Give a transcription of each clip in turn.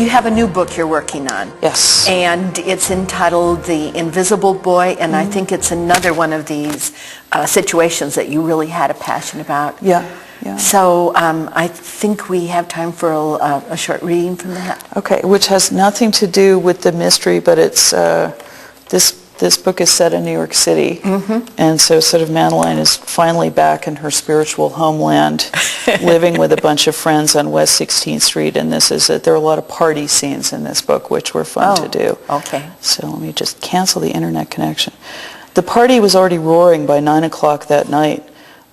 You have a new book you're working on. Yes. And it's entitled The Invisible Boy, and I think it's another one of these situations that you really had a passion about. Yeah. Yeah. So I think we have time for a short reading from that. Okay, which has nothing to do with the mystery, but it's this book is set in New York City, and so sort of Madeline is finally back in her spiritual homeland, living with a bunch of friends on West 16th Street, and there are a lot of party scenes in this book, which were fun to do. Okay. So let me just cancel the internet connection. The party was already roaring by 9 o'clock that night.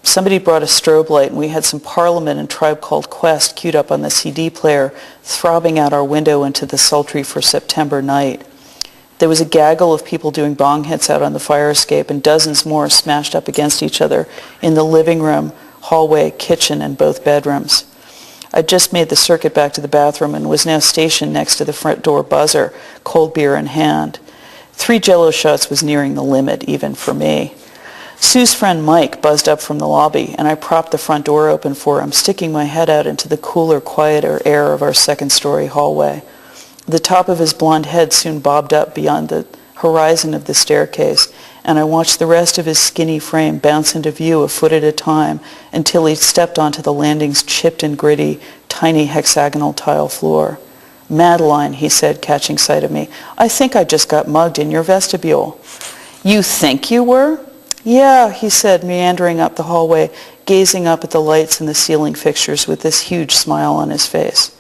Somebody brought a strobe light, and we had some Parliament and Tribe Called Quest queued up on the CD player, throbbing out our window into the sultry for September night. There was a gaggle of people doing bong hits out on the fire escape, and dozens more smashed up against each other in the living room, hallway, kitchen, and both bedrooms. I'd just made the circuit back to the bathroom and was now stationed next to the front door buzzer, cold beer in hand. 3 Jell-O shots was nearing the limit, even for me. Sue's friend Mike buzzed up from the lobby, and I propped the front door open for him, sticking my head out into the cooler, quieter air of our second-story hallway. The top of his blonde head soon bobbed up beyond the horizon of the staircase, and I watched the rest of his skinny frame bounce into view a foot at a time until he stepped onto the landing's chipped and gritty, tiny hexagonal tile floor. "Madeline," he said, catching sight of me, "I think I just got mugged in your vestibule." "You think you were?" "Yeah," he said, meandering up the hallway, gazing up at the lights and the ceiling fixtures with this huge smile on his face.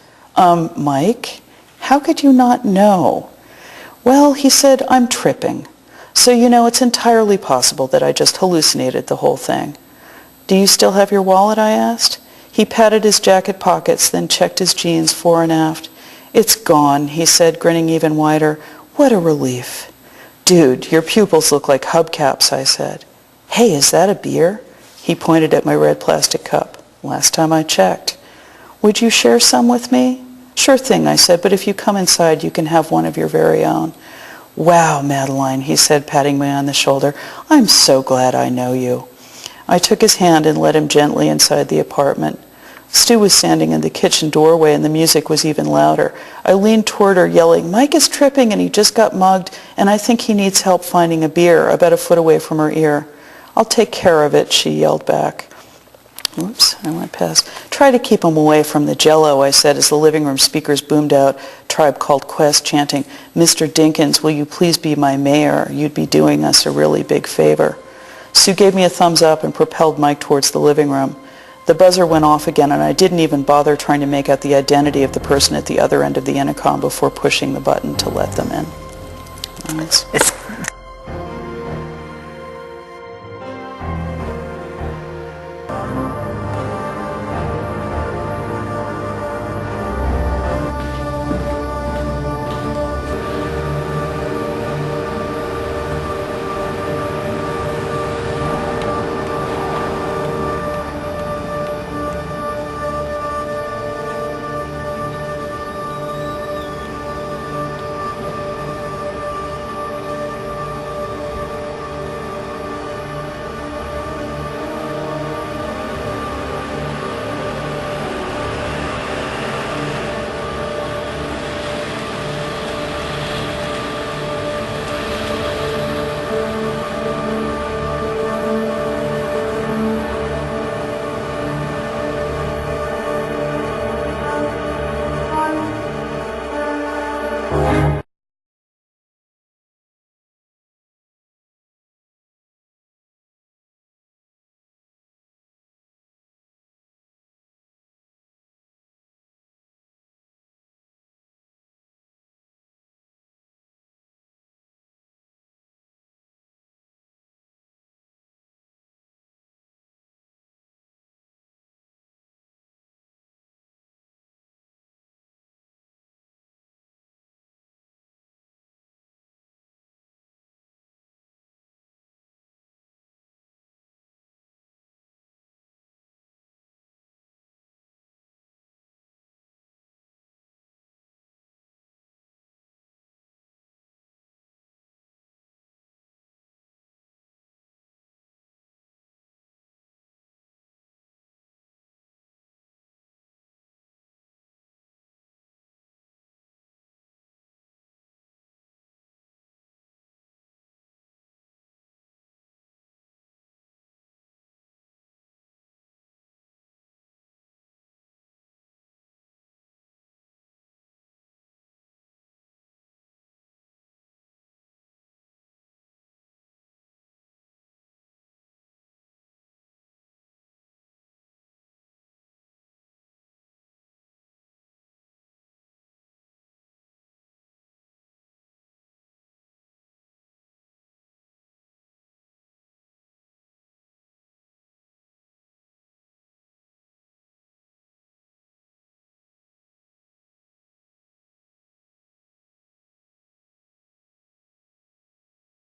Mike? How could you not know?" "Well," he said, "I'm tripping. So, it's entirely possible that I just hallucinated the whole thing." "Do you still have your wallet?" I asked. He patted his jacket pockets, then checked his jeans fore and aft. "It's gone," he said, grinning even wider. "What a relief." "Dude, your pupils look like hubcaps," I said. "Hey, is that a beer?" He pointed at my red plastic cup. "Last time I checked." "Would you share some with me?" "Sure thing," I said, "but if you come inside, you can have one of your very own." "Wow, Madeline," he said, patting me on the shoulder. "I'm so glad I know you." I took his hand and led him gently inside the apartment. Stu was standing in the kitchen doorway, and the music was even louder. I leaned toward her, yelling, "Mike is tripping, and he just got mugged, and I think he needs help finding a beer," about a foot away from her ear. "I'll take care of it," she yelled back. Oops, I went past. "Try to keep him away from the Jell-O," I said as the living room speakers boomed out, Tribe Called Quest chanting, "Mr. Dinkins, will you please be my mayor? You'd be doing us a really big favor." Sue gave me a thumbs up and propelled Mike towards the living room. The buzzer went off again, and I didn't even bother trying to make out the identity of the person at the other end of the intercom before pushing the button to let them in. It's